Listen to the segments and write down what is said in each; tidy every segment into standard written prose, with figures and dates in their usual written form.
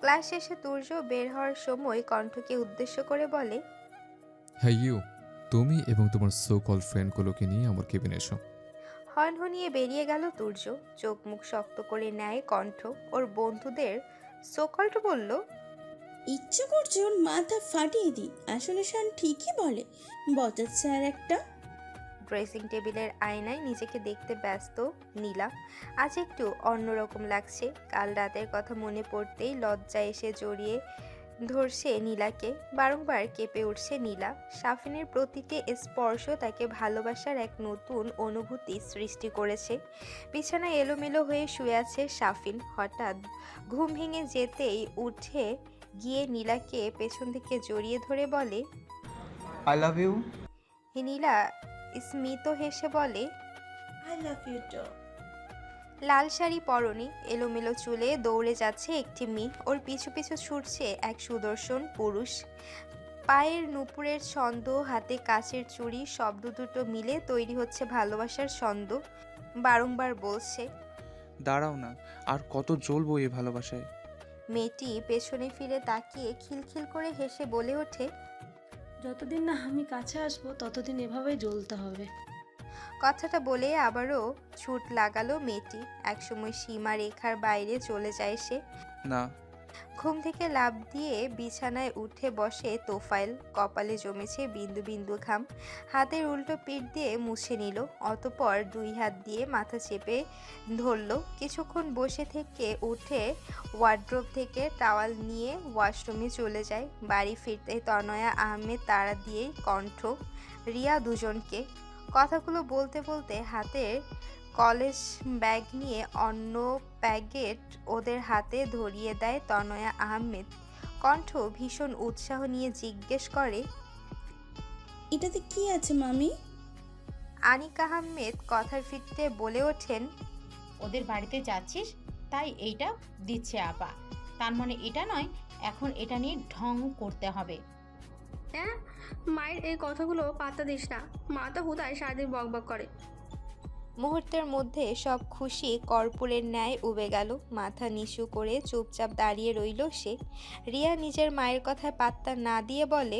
Class শেষে তুর্য বের হওয়ার সময় কণ্ঠকে উদ্দেশ্য করে বলে, হ্যাঁ ইউ, তুমি এবং তোমার সো কল ফ্রেন্ডগুলোকে নিয়ে আমার কেবিনে এসো। হনহনিয়ে বেরিয়ে গেল তুর্য। চোখ মুখ শক্ত করে নেয় কণ্ঠ। ওর বন্ধুদের সোকল্ট বলল, ইচ্ছে করছে ওর মাথা ফাটিয়ে দিই। আসলে শান ঠিকই বলে, বচাচ্ছে আর একটা। ড্রেসিং টেবিলের আয়নায় নিজেকে দেখতে ব্যস্ত নীলা। আজ একটু অন্যরকম লাগছে। কাল রাতের কথা মনে পড়তেই লজ্জা এসে জড়িয়ে ধরছে নীলাকে। বারংবার কেঁপে উঠছে নীলা। সাফিনের প্রতিটি স্পর্শ তাকে ভালোবাসার এক নতুন অনুভূতি সৃষ্টি করেছে। বিছানায় এলোমেলো হয়ে শুয়ে আছে সাফিন। হঠাৎ ঘুম ভেঙে যেতেই উঠে গিয়ে নীলাকে পেছন থেকে জড়িয়ে ধরে বলে, আই লাভ ইউ। নীলা স্মিত হেসে বলে, আই লাভ ইউ টু। লাল শাড়ি পরনে, এলোমেলো চুলে দৌড়ে যাচ্ছে একটি মেয়ে। ওর পিছু পিছু ছুটছে এক সুদর্শন পুরুষ। পায়ের নুপুরের ছন্দ, হাতে কাচের চুড়ি, শব্দ দুটো মিলে তৈরি হচ্ছে ভালোবাসার ছন্দ। বারংবার বলছে, দাঁড়াও না, আর কত জ্বলবো এই ভালোবাসায়। মেয়েটি পেছনে ফিরে তাকিয়ে খিলখিল করে হেসে বলে ওঠে, যতদিন না আমি কাছে আসবো ততদিন এভাবেই জ্বলতে হবে। কথাটা বলে আবারও ছুট লাগালো মেয়েটি। একসময় সীমা রেখার বাইরে চলে যায় সে। না, ঘুম থেকে লাফ দিয়ে বিছানায় উঠে বসে তোফাইল। কপালে জমেছে বিন্দু বিন্দু ঘাম। হাতের উল্টো পিঠ দিয়ে মুছে নিল। অতঃপর দুই হাত দিয়ে মাথা চেপে ধরল। কিছুক্ষণ বসে থেকে উঠে ওয়ার্ড্রোব থেকে টাওয়াল নিয়ে ওয়াশরুমে চলে যায়। বাড়ি ফিরতে তনয়া আহমেদ তাড়া দিয়েই কণ্ঠ রিয়া দুজনকে। কথাগুলো বলতে বলতে হাতের কলেজ ব্যাগ নিয়ে অন্য প্যাকেট ওদের হাতে ধরিয়ে দেয় তনয়া আহমেদ। কণ্ঠ ভীষণ উৎসাহ নিয়ে জিজ্ঞেস করে, এটাতে কি আছে মামি? আনিক আহমেদ কথার ফিরতে বলে ওঠেন, ওদের বাড়িতে যাচ্ছিস তাই এইটা দিচ্ছে আপা। তার মানে এটা নয় এখন এটা নিয়ে ঢং করতে হবে। হ্যাঁ, মায়ের এই কথাগুলো পাত্তা দিস না। মা তো হুদায় সারাদিন বকবক করে। মুহূর্তের মধ্যে সব খুশি কর্পূরের ন্যায় উবে গেল। মাথা নিচু করে চুপচাপ দাঁড়িয়ে রইল সে। রিয়া নিজের মায়ের কথায় পাত্তা না দিয়ে বলে,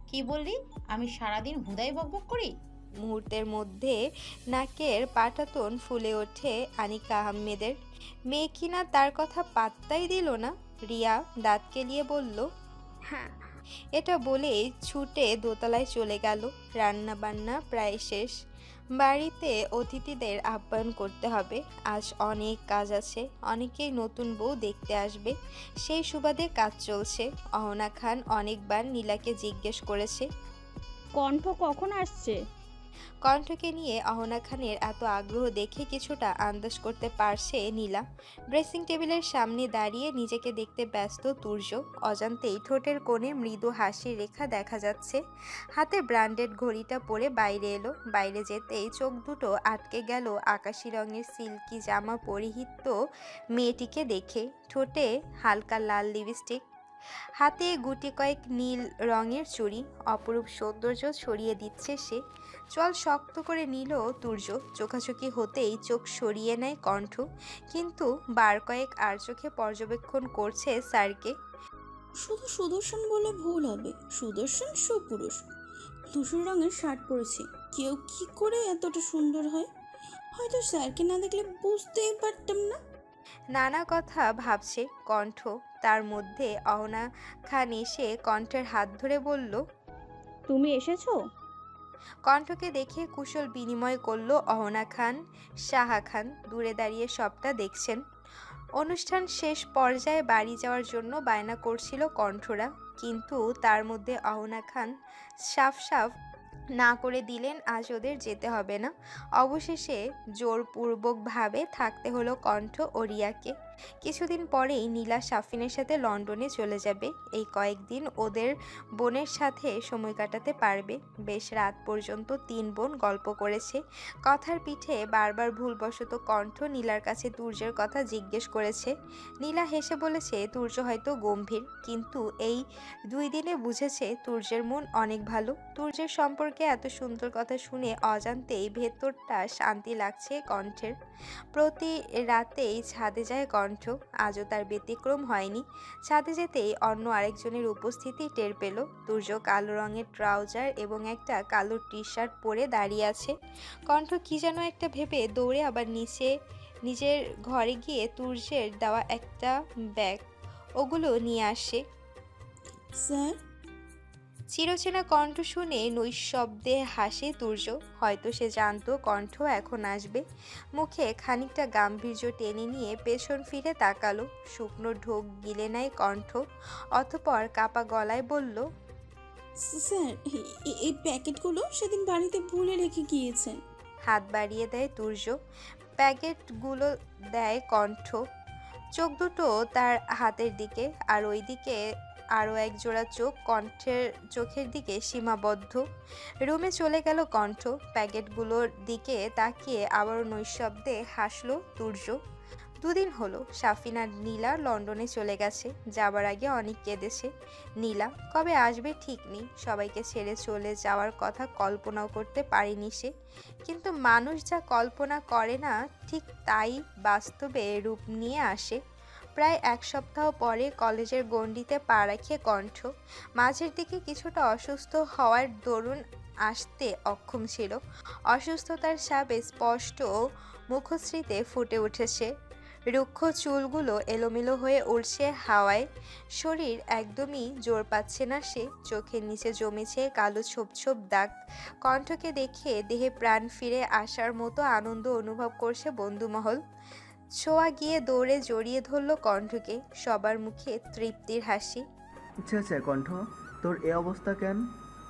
কি বললি? আমি সারাদিন হুদাই বকবক করি? মুহূর্তের মধ্যে নাকের পাটাতন ফুলে ওঠে আনিকা আহমেদের। মেয়ে কিনা তার কথা পাত্তাই দিল না। রিয়া দাঁত কেলিয়ে বলল, হ্যাঁ, এটা বলেই ছুটে দোতলায় চলে গেল। রান্না বান্না প্রায় শেষ। বাড়িতে অতিথিদের আপ্যায়ন করতে হবে। আজ অনেক কাজ আছে। অনেকেই নতুন বউ দেখতে আসবে। সেই সুবাদে কাজ চলছে। অহনা খান অনেকবার নীলাকে জিজ্ঞেস করেছে। কণ্ঠ কখন আসছে? কণ্ঠকে নিয়ে অহনা খানের এত আগ্রহ দেখে কিছুটা আন্দাজ করতে পারছে নীলা। ড্রেসিং টেবিলের সামনে দাঁড়িয়ে নিজেকে দেখতে ব্যস্ত তুর্য। অজান্তেই ঠোঁটের কোণে মৃদু হাসির রেখা দেখা যাচ্ছে। হাতে ব্র্যান্ডেড ঘড়িটা পরে বাইরে এলো। বাইরে যেতেই চোখ দুটো আটকে গেল আকাশি রঙের সিল্কি জামা পরিহিত মেয়েটিকে দেখে। ঠোঁটে হালকা লাল লিপস্টিক, হাতে গুটি কয়েক নীল রঙের চুড়ি। অপরূপ সৌন্দর্য ছড়িয়ে দিচ্ছে সে। চল শক্ত করে নিল তুর্য। চোখাচোখি হতেই চোখ সরিয়ে নেয় কণ্ঠ। কিন্তু বার কয়েক আর চোখে পর্যবেক্ষণ করছে স্যারকে। শুধু সুদর্শন বলে ভুল হবে। সুদর্শন সুপুরুষ। ধূসর রঙের শার্ট পরেছে। কেউ কি করে এতটা সুন্দর হয়? হয়তো স্যারকে না দেখলে বুঝতেই পারতাম না। নানা কথা ভাবছে কণ্ঠ। তার মধ্যে অহনা খান এসে কণ্ঠের হাত ধরে বলল, তুমি এসেছো? কণ্ঠকে দেখে কুশল বিনিময় করল অহনা খান। সাহা খান দূরে দাঁড়িয়ে সবটা দেখছেন। অনুষ্ঠান শেষ পর্যায়ে বাড়ি যাওয়ার জন্য বায়না করছিল কণ্ঠরা। কিন্তু তার মধ্যে অহনা খান সাফ সাফ না করে দিলেন আজ ওদের যেতে হবে না। অবশেষে জোরপূর্বকভাবে থাকতে হলো কণ্ঠ ও রিয়াকে। কিছুদিন পরেই নীলা সাফিনের সাথে লন্ডনে চলে যাবে। এই কয়েকদিন ওদের বোনের সাথে সময় কাটাতে পারবে। বেশ রাত পর্যন্ত তিন বোন গল্প করেছে। কথার পিঠে বারবার ভুলবশত কণ্ঠ নীলার কাছে তুর্যের কথা জিজ্ঞেস করেছে। নীলা হেসে বলেছে তুর্য হয়তো গম্ভীর, কিন্তু এই 2 দিনে বুঝেছে তুর্যের মন অনেক ভালো। তুর্যের সম্পর্কে এত সুন্দর কথা শুনে অজান্তেই ভেতরটা শান্তি লাগছে কণ্ঠের। প্রতি রাতেই ছাদে যায় কণ্ঠ। কণ্ঠ। আজও তার ব্যতিক্রম হয়নি। ছাদে যেতেই অন্য আরেকজনের উপস্থিতি টের পেল। তুর্য কালো রঙের ট্রাউজার এবং একটা কালো টি শার্ট পরে দাঁড়িয়ে আছে। কণ্ঠ কি যেন একটা ভেবে দৌড়ে আবার নিজের ঘরে গিয়ে তুর্যের দেওয়া একটা ব্যাগ ওগুলো নিয়ে আসে। স্যার, চিরচেনা কণ্ঠ শুনে নৈশব্দে হাসে তুর্য। হয়তো সে জানতো কণ্ঠ এখন আসবে। মুখে খানিকটা গাম্ভীর্য টেনে নিয়ে পেছন ফিরে তাকালো। শুকনো ঢোক গিলে নেয় কণ্ঠ, অতঃপর কাপা গলায় বলল, স্যার, এই প্যাকেটগুলো সেদিন বাড়িতে ভুলে রেখে গিয়েছেন। হাত বাড়িয়ে দেয় তুর্য। প্যাকেটগুলো দেয় কণ্ঠ। চোখ দুটো তার হাতের দিকে, আর ওইদিকে আরও এক জোড়া চোখ কণ্ঠের চোখের দিকে সীমাবদ্ধ। রুমে চলে গেল কণ্ঠ। প্যাকেটগুলোর দিকে তাকিয়ে আবারও নৈশব্দে হাসলো তুর্য। 2 দিন হলো সাফিন আর নীলা লন্ডনে চলে গেছে। যাবার আগে অনেক কেঁদেছে। নীলা কবে আসবে ঠিক নেই। সবাইকে ছেড়ে চলে যাওয়ার কথা কল্পনাও করতে পারেনি সে। কিন্তু মানুষ যা কল্পনা করে না, ঠিক তাই বাস্তবে রূপ নিয়ে আসে। প্রায় 1 সপ্তাহ পরে কলেজের গণ্ডিতে পা রাখে কণ্ঠ। মাঝের দিকে কিছুটা অসুস্থ হওয়ার দরুন আসতে অক্ষম ছিল। অসুস্থতার ছাপ স্পষ্ট মুখশ্রীতে ফুটে উঠেছে। রুক্ষ চুলগুলো এলোমেলো হয়ে উড়ছে হাওয়ায়। শরীর একদমই জোর পাচ্ছে না সে। চোখের নিচে জমেছে কালো ছোপ ছোপ দাগ। কণ্ঠকে দেখে দেহে প্রাণ ফিরে আসার মতো আনন্দ অনুভব করছে বন্ধুমহল। ছোঁয়া গিয়ে দৌড়ে জড়িয়ে ধরল কণ্ঠকে। সবার মুখে তৃপ্তির হাসি। ছে কণ্ঠ, তোর এ অবস্থা কেন?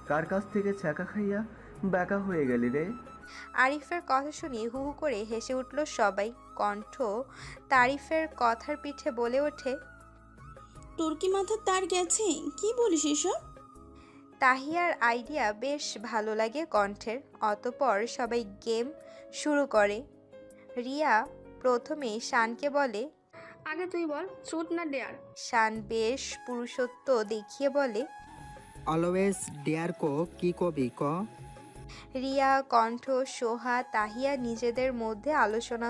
কার কাছ থেকে ছ্যাঁকা খাইয়া ব্যাকা হয়ে গেলি রে? আরিফের কথা শুনে হু হু করে হেসে উঠল সবাই। কণ্ঠ তারিফের কথার পিঠে বলে ওঠে, তোর কি মাথার তার গেছে? কি বলিস এসব? তাহিয়ার আইডিয়া বেশ ভালো লাগে কণ্ঠের। অতঃপর সবাই গেম শুরু করে। রিয়া প্রথমে শানকে বলে, আগে তুই বল, ট্রুথ না ডেয়ার? শান বেশ পুরুষত্ব দেখিয়ে বলে, অলওয়েজ ডেয়ার কো কি কবি ক। রিয়া, কণ্ঠ, সোহা, তাহিয়া নিজেদের মধ্যে আলোচনা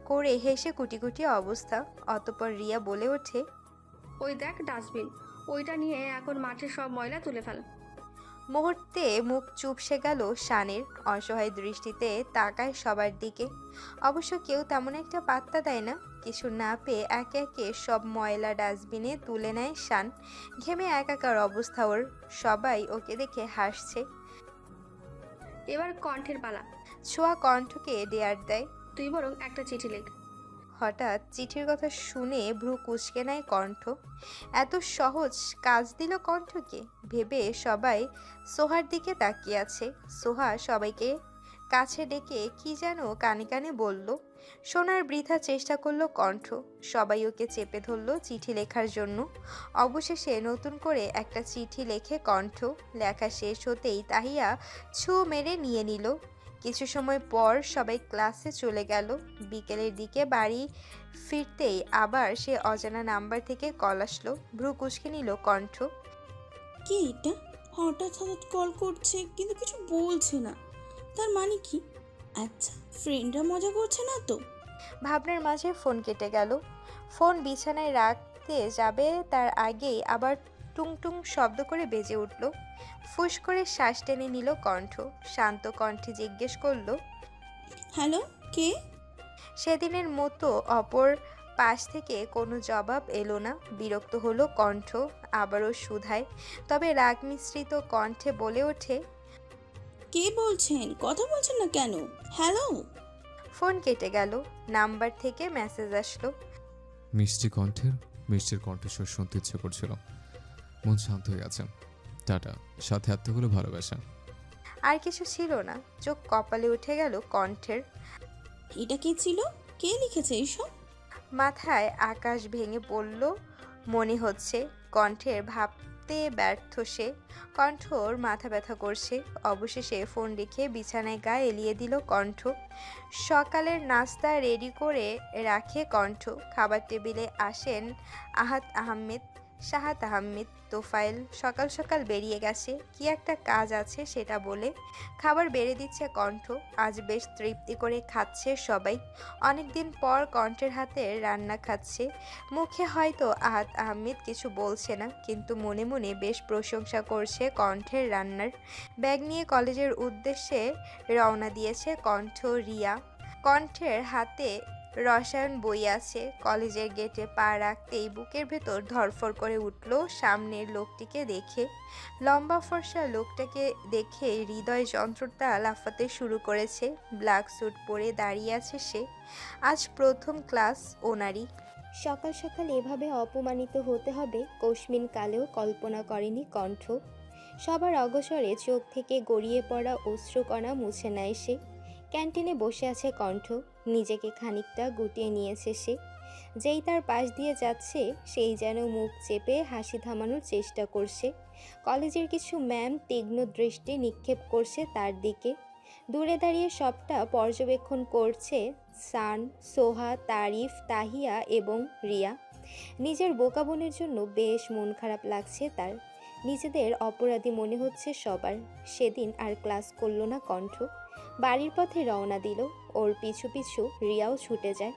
করে হেসে কুটি কুটি অবস্থা। অতঃপর রিয়া বলে ওঠে, ওই দেখ ডাস্টবিন, ওইটা নিয়ে এখন মাঠের সব ময়লা তুলে ফেল। মুহূর্তে মুখ চুপসে গেল শানের। অসহায় দৃষ্টিতে তাকায় সবার দিকে। অবশ্য কেউ তেমন একটা পাত্তা দেয় না। কিছু না পেয়ে একে একে সব ময়লা ডাস্টবিনে তুলে নেয় শান। ঘেমে একাকার অবস্থা ওর। সবাই ওকে দেখে হাসছে। এবার কণ্ঠের পালা। ছোঁয়া কণ্ঠকে ডেয়ার দেয়। তুই বরং একটা চিঠি লেখ। হঠাৎ চিঠির কথা শুনে ভ্রু কুঁচকে নেয় কণ্ঠ। এত সহজ কাজ দিল কণ্ঠকে ভেবে সবাই সোহার দিকে তাকিয়ে আছে। সোহা সবাইকে কাছে ডেকে কি যেন কানে কানে বলল। শোনার বৃথা চেষ্টা করলো কণ্ঠ। সবাই ওকে চেপে ধরল চিঠি লেখার জন্য। অবশেষে নতুন করে একটা চিঠি লেখে কণ্ঠ। লেখা শেষ হতেই তাহিয়া ছু মেরে নিয়ে নিল। কিছু সময় পর সবাই ক্লাসে চলে গেল। বিকেলের দিকে বাড়ি ফিরতেই আবার সে অজানা নাম্বার থেকে কল আসলো। ভ্রু কুঁচকে নিল কণ্ঠ। কি এটা? হঠাৎ হঠাৎ কল করছে কিন্তু কিছু বলছে না, তার মানে কি? আচ্ছা, ফ্রেন্ডরা মজা করছে না তো? ভাবনার মাঝে ফোন কেটে গেল। ফোন বিছানায় রাখতে যাবে তার আগেই আবার টুংটুং শব্দ করে বেজে উঠল। ফুস করে শ্বাস টেনে নিল কণ্ঠ। শান্ত কণ্ঠে জিজ্ঞেস করলো, হ্যালো, কে? সেদিনের মতো অপর পাশ থেকে কোনো জবাব এলো না। বিরক্ত হলো কণ্ঠ। আবারও শুধায়, তবে রাগ মিশ্রিত কণ্ঠে বলে ওঠে, কে বলছেন? কথা বলছেন না কেন? হ্যালো। ফোন কেটে গেল। নাম্বার থেকে মেসেজ আসলো, মিষ্টির কণ্ঠস্বর শুনতে ইচ্ছে করছিল। মন শান্ত হয়ে আছে। টাটা, সাথে এতগুলো ভালোবাসা। আর কিছু ছিল না। চোখ কপালে উঠে গেল কণ্ঠের। এটা কে ছিল? কে লিখেছে এইসব? মাথায় আকাশ ভেঙে পড়ল মনে হচ্ছে। কণ্ঠের ভাবতে ব্যর্থ সে। কণ্ঠর মাথা ব্যথা করছে। অবশেষে ফোন রেখে বিছানায় গা এলিয়ে দিল কণ্ঠ। সকালের নাস্তা রেডি করে রাখে কণ্ঠ। খাবার টেবিলে আসেন আহাদ আহমেদ। শাহাদ আহমেদ তোফায়েল সকাল সকাল বেরিয়ে গেছে, কি একটা কাজ আছে সেটা বলে। খাবার বেড়ে দিচ্ছে কণ্ঠ। আজ বেশ তৃপ্তি করে খাচ্ছে সবাই। অনেকদিন পর কণ্ঠের হাতে রান্না খাচ্ছে। মুখে হয়তো আহাদ আহমেদ কিছু বলছে না, কিন্তু মনে মনে বেশ প্রশংসা করছে কণ্ঠের রান্নার। ব্যাগ নিয়ে কলেজের উদ্দেশ্যে রওনা দিয়েছে কণ্ঠ, রিয়া। কণ্ঠের হাতে রসায়ন বই আছে। কলেজের গেটে পা রাখতেই বুকের ভেতর ধড়ফড় করে উঠল সামনের লোকটিকে দেখে। লম্বা ফর্সা লোকটাকে দেখে হৃদয় যন্ত্রটা লাফাতে শুরু করেছে। ব্ল্যাক স্যুট পরে দাঁড়িয়ে আছে সে। আজ প্রথম ক্লাস ওনারই। সকাল সকাল এভাবে অপমানিত হতে হবে কস্মিন কালেও কল্পনা করেনি কণ্ঠ। সবার অগসরে চোখ থেকে গড়িয়ে পড়া অশ্রুকণা মুছে নেয় সে। ক্যান্টিনে বসে আছে কণ্ঠ, নিজেকে খানিকটা গুটিয়ে নিয়েছে সে। যেই তার পাশ দিয়ে যাচ্ছে সেই যেন মুখ চেপে হাসি থামানোর চেষ্টা করছে। কলেজের কিছু ম্যাম তীক্ষ্ণ দৃষ্টি নিক্ষেপ করছে তার দিকে। দূরে দাঁড়িয়ে সবটা পর্যবেক্ষণ করছে সান, সোহা, তারিফ, তাহিয়া এবং রিয়া। নিজের বোকা বোনের জন্য বেশ মন খারাপ লাগছে তার। নিজেদের অপরাধী মনে হচ্ছে সবার। সেদিন আর ক্লাস করলো না কণ্ঠ, বাড়ির পথে রওনা দিল। ওর পিছু পিছু রিয়াও ছুটে যায়।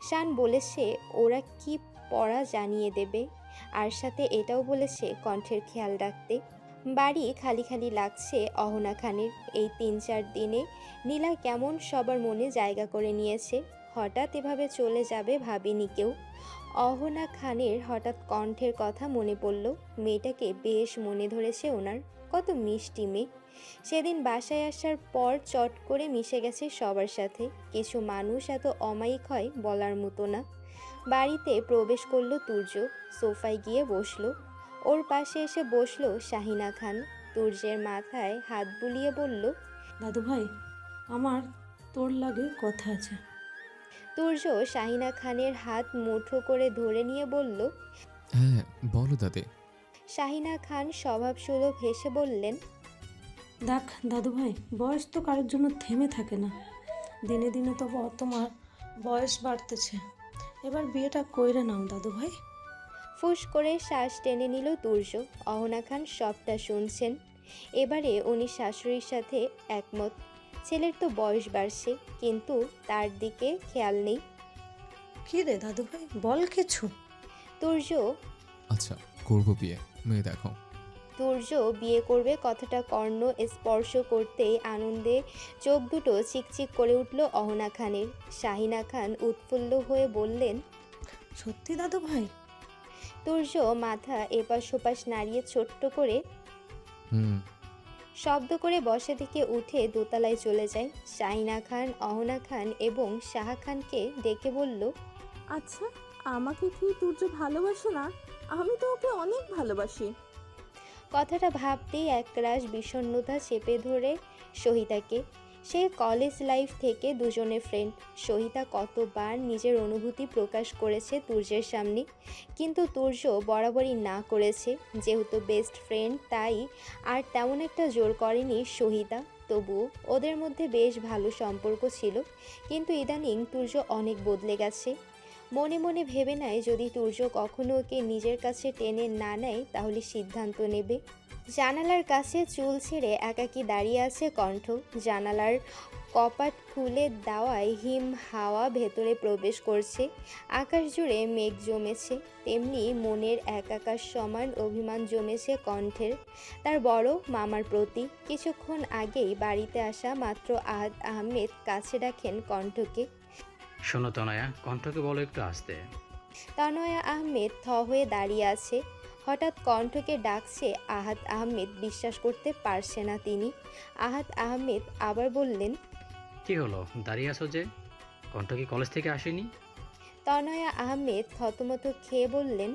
শান বলেছে ওরা কি পড়া জানিয়ে দেবে, আর সাথে এটাও বলেছে কণ্ঠের খেয়াল রাখতে। বাড়ি খালি খালি লাগছে অহনা খানের। এই ৩-৪ দিনে নীলা কেমন সবার মনে জায়গা করে নিয়েছে। হঠাৎ এভাবে চলে যাবে ভাবেনি কেউ। অহনা খানের হঠাৎ কণ্ঠের কথা মনে পড়ল। মেয়েটাকে বেশ মনে ধরেছে ওনার। কত মিষ্টি মেয়ে। সেদিন বাসায় আসার পর চট করে মিশে গেছে সবার সাথে। কিছু মানুষ এত অমায়িক হয় বলার মতো না। বাড়িতে প্রবেশ করলো তুর্য। সোফায় গিয়ে বসলো। ওর পাশে এসে বসলো শাহিনা খান। তুর্যের মাথায় হাত বুলিয়ে বলল, দাদু ভাই, আমার তোর লাগে কথা আছে। তুর্য শাহিনা খানের হাত মুঠো করে ধরে নিয়ে বলল, হ্যাঁ বলো দাদি। শাহিনা খান স্বভাবসুলভ হেসে বললেন, দেখ দাদু ভাই, বয়স তো কারোর জন্য থেমে থাকে না। দিনে দিনে তো তোমার বয়স বাড়তেছে। এবার বিয়েটা কইরে নাও দাদু ভাই। ফুস করে শ্বাস টেনে নিল তুর্য। অহনা খান সবটা শুনছেন। এবারে উনি শাশুড়ির সাথে একমত। ছেলের তো বয়স বাড়ছে, কিন্তু তার দিকে খেয়াল নেই। কি রে দাদু ভাই, বল কিছু। তুর্য আচ্ছা করবো বিয়ে, মেয়ে দেখো। তুর্য বিয়ে করবে কথাটা কর্ণ স্পর্শ করতেই আনন্দে চোখ দুটো চিকচিক করে উঠল অহনা খানের। শাহিনা খান উৎফুল্ল হয়ে বললেন, সত্যি দাদু ভাই? তুর্য মাথা এপাশ ওপাশ নাড়িয়ে ছোট্ট করে শব্দ করে বসা থেকে উঠে দোতলায় চলে যায়। শাহিনা খান অহনা খান এবং শাহা খানকে ডেকে বলল, আচ্ছা, আমাকে কি তুর্য ভালোবাসে না? আমি তো ওকে অনেক ভালোবাসি। কথাটা ভাবতেই একরাশ বিষণ্ণতা চেপে ধরে সহিতাকে। সে কলেজ লাইফ থেকে দুজনে ফ্রেন্ড। সহিতা কতবার নিজের অনুভূতি প্রকাশ করেছে তুর্যের সামনে, কিন্তু তুর্য বরাবরই না করেছে। যেহেতু বেস্ট ফ্রেন্ড, তাই আর তেমন একটা জোর করেনি সহিতা। তবুও ওদের মধ্যে বেশ ভালো সম্পর্ক ছিল। কিন্তু ইদানিং তুর্য অনেক বদলে গেছে। মনে মনে ভেবে নেয় যদি তুর্য কখনো ওকে নিজের কাছে টেনে না নেয় তাহলে সিদ্ধান্ত নেবে। জানালার কাছে চুল ছেড়ে একাকী দাঁড়িয়ে আছে কণ্ঠ। জানালার কপাট খুলে দেওয়ায় হিম হাওয়া ভেতরে প্রবেশ করছে। আকাশ জুড়ে মেঘ জমেছে, তেমনি মনের একাকার সমান অভিমান জমেছে কণ্ঠের তার বড় মামার প্রতি। কিছুক্ষণ আগেই বাড়িতে আসা মাত্র আহাদ আহমেদ কাছে রাখেন কণ্ঠকে। শোনো তনয়া, কণ্ঠকে বলো একটু আসতে। তনয়া আহমেদ থ হয়ে দাঁড়িয়ে আছে। হঠাৎ কণ্ঠকে ডাকছে আহাদ আহমেদ বিশ্বাস করতে পারছে না তিনি। আহাদ আহমেদ আবার বললেন, কি হলো, দাঁড়িয়ে আছো যে? কণ্ঠ কি কলেজ থেকে আসেনি? তনয়া আহমেদ থতমত খেয়ে বললেন,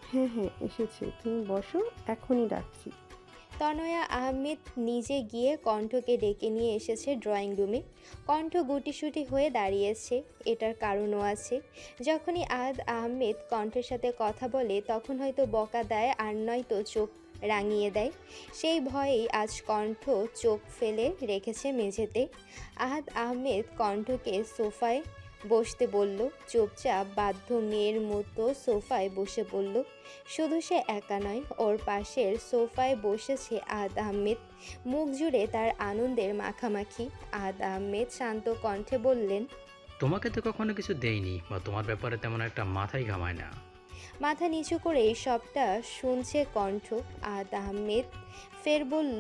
হ্যাঁ হ্যাঁ এসেছে, তুমি বসো, এখনই ডাকছি। তনয়া আহমেদ নিজে গিয়ে কণ্ঠকে ডেকে নিয়ে এসেছে ড্রয়িং রুমে। কণ্ঠ গুটিসুটি হয়ে দাঁড়িয়েছে। এটার কারণও আছে। যখনই আহাদ আহমেদ কণ্ঠের সাথে কথা বলে তখন হয়তো বকা দেয়, আর নয়তো চোখ রাঙিয়ে দেয়। সেই ভয়েই আজ কণ্ঠ চোখ ফেলে রেখেছে মেঝেতে। আহাদ আহমেদ কণ্ঠকে সোফায় বসতে বলল। চুপচাপ বাধ্য মেয়ের মতো সোফায় বসে পড়ল। শুধু সে একা নয়, ওর পাশের সোফায় বসেছে আদ আহমেদ। মুখ জুড়ে তার আনন্দের মাখামাখি। আদ আহমেদ শান্ত কণ্ঠে বললেন, তোমাকে তো কখনো কিছু দেইনি বা তোমার ব্যাপারে তেমন একটা মাথায় ঘামায় না। মাথা নিচু করে সবটা শুনছে কণ্ঠ। আদ আহমেদ ফের বলল,